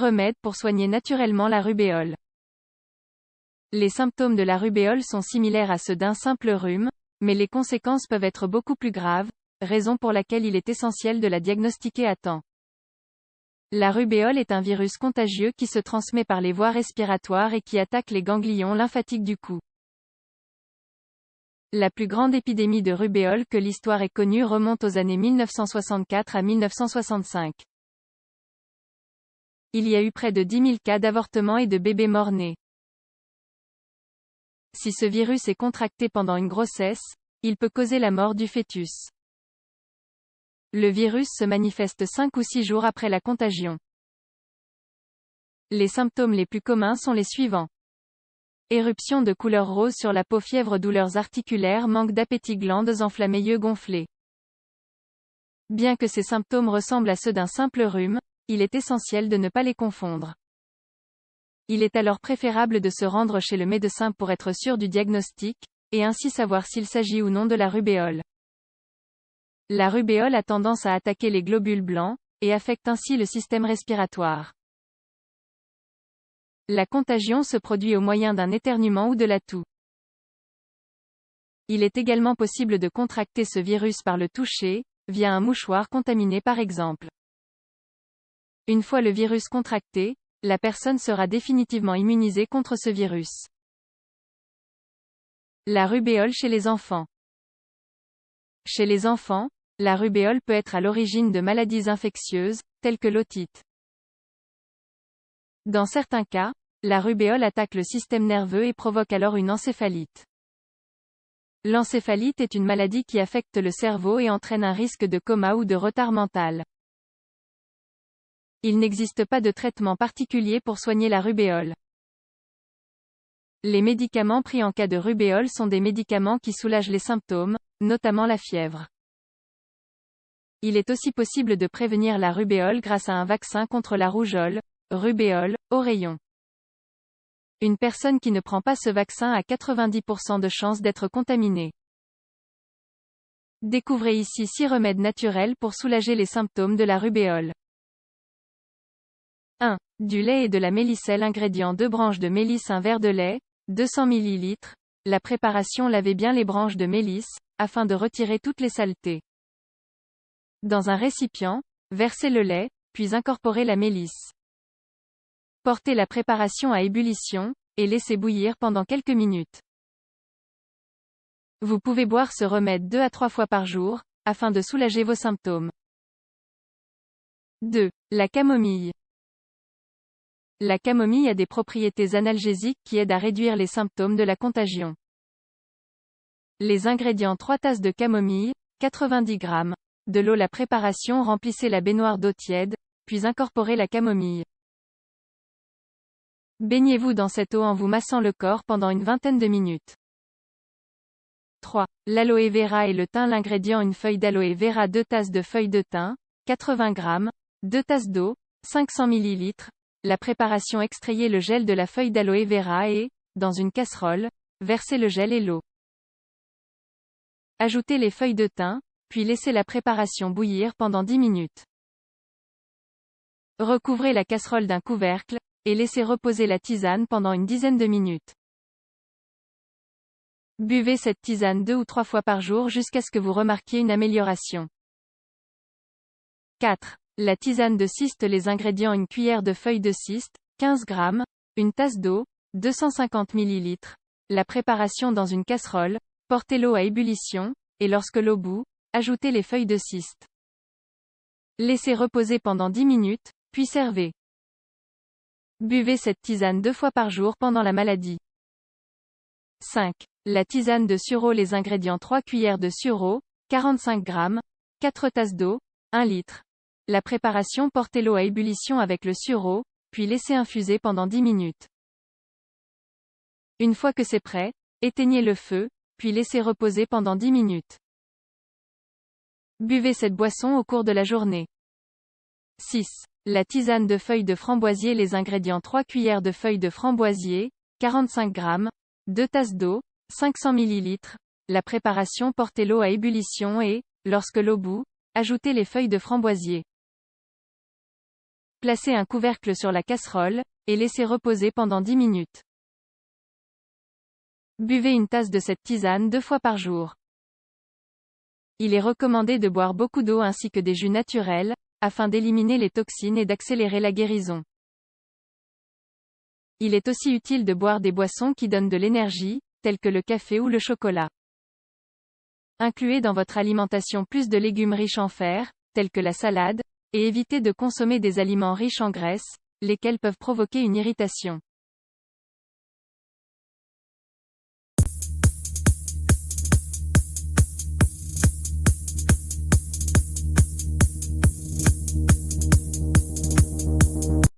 remèdes pour soigner naturellement la rubéole. Les symptômes de la rubéole sont similaires à ceux d'un simple rhume, mais les conséquences peuvent être beaucoup plus graves, raison pour laquelle il est essentiel de la diagnostiquer à temps. La rubéole est un virus contagieux qui se transmet par les voies respiratoires et qui attaque les ganglions lymphatiques du cou. La plus grande épidémie de rubéole que l'histoire ait connue remonte aux années 1964 à 1965. Il y a eu près de 10 000 cas d'avortement et de bébés morts-nés. Si ce virus est contracté pendant une grossesse, il peut causer la mort du fœtus. Le virus se manifeste 5 ou 6 jours après la contagion. Les symptômes les plus communs sont les suivants. Éruption de couleur rose sur la peau, fièvre, douleurs articulaires, manque d'appétit, glandes enflammées, yeux gonflés. Bien que ces symptômes ressemblent à ceux d'un simple rhume, il est essentiel de ne pas les confondre. Il est alors préférable de se rendre chez le médecin pour être sûr du diagnostic, et ainsi savoir s'il s'agit ou non de la rubéole. La rubéole a tendance à attaquer les globules blancs, et affecte ainsi le système respiratoire. La contagion se produit au moyen d'un éternuement ou de la toux. Il est également possible de contracter ce virus par le toucher, via un mouchoir contaminé par exemple. Une fois le virus contracté, la personne sera définitivement immunisée contre ce virus. La rubéole chez les enfants. Chez les enfants, la rubéole peut être à l'origine de maladies infectieuses, telles que l'otite. Dans certains cas, la rubéole attaque le système nerveux et provoque alors une encéphalite. L'encéphalite est une maladie qui affecte le cerveau et entraîne un risque de coma ou de retard mental. Il n'existe pas de traitement particulier pour soigner la rubéole. Les médicaments pris en cas de rubéole sont des médicaments qui soulagent les symptômes, notamment la fièvre. Il est aussi possible de prévenir la rubéole grâce à un vaccin contre la rougeole, rubéole, oreillon. Une personne qui ne prend pas ce vaccin a 90% de chances d'être contaminée. Découvrez ici 6 remèdes naturels pour soulager les symptômes de la rubéole. 1. Du lait et de la mélisselle. Ingrédients: 2 branches de mélisse, 1 verre de lait, 200 ml. La préparation: lavez bien les branches de mélisse, afin de retirer toutes les saletés. Dans un récipient, versez le lait, puis incorporez la mélisse. Portez la préparation à ébullition, et laissez bouillir pendant quelques minutes. Vous pouvez boire ce remède 2 à 3 fois par jour, afin de soulager vos symptômes. 2. La camomille. La camomille a des propriétés analgésiques qui aident à réduire les symptômes de la contagion. Les ingrédients: 3 tasses de camomille, 90 g. De l'eau. La préparation: remplissez la baignoire d'eau tiède, puis incorporez la camomille. Baignez-vous dans cette eau en vous massant le corps pendant une vingtaine de minutes. 3. L'aloe vera et le thym. L'ingrédient: une feuille d'aloe vera, 2 tasses de feuilles de thym, 80 g, 2 tasses d'eau, 500 ml. La préparation: extrayez le gel de la feuille d'aloe vera et, dans une casserole, versez le gel et l'eau. Ajoutez les feuilles de thym, puis laissez la préparation bouillir pendant 10 minutes. Recouvrez la casserole d'un couvercle, et laissez reposer la tisane pendant une dizaine de minutes. Buvez cette tisane 2 ou 3 fois par jour jusqu'à ce que vous remarquiez une amélioration. 4. La tisane de cyste. Les ingrédients: une cuillère de feuilles de cyste, 15 g, une tasse d'eau, 250 ml. La préparation: dans une casserole, portez l'eau à ébullition, et lorsque l'eau bout, ajoutez les feuilles de cyste. Laissez reposer pendant 10 minutes, puis servez. Buvez cette tisane 2 fois par jour pendant la maladie. 5. La tisane de sureau. Les ingrédients: 3 cuillères de sureau, 45 g, 4 tasses d'eau, 1 litre. La préparation: portez l'eau à ébullition avec le sureau, puis laissez infuser pendant 10 minutes. Une fois que c'est prêt, éteignez le feu, puis laissez reposer pendant 10 minutes. Buvez cette boisson au cours de la journée. 6. La tisane de feuilles de framboisier. Les ingrédients: 3 cuillères de feuilles de framboisier, 45 g, 2 tasses d'eau, 500 ml. La préparation: portez l'eau à ébullition et, lorsque l'eau bout, ajoutez les feuilles de framboisier. Placez un couvercle sur la casserole, et laissez reposer pendant 10 minutes. Buvez une tasse de cette tisane 2 fois par jour. Il est recommandé de boire beaucoup d'eau ainsi que des jus naturels, afin d'éliminer les toxines et d'accélérer la guérison. Il est aussi utile de boire des boissons qui donnent de l'énergie, telles que le café ou le chocolat. Incluez dans votre alimentation plus de légumes riches en fer, tels que la salade, et évitez de consommer des aliments riches en graisse, lesquels peuvent provoquer une irritation.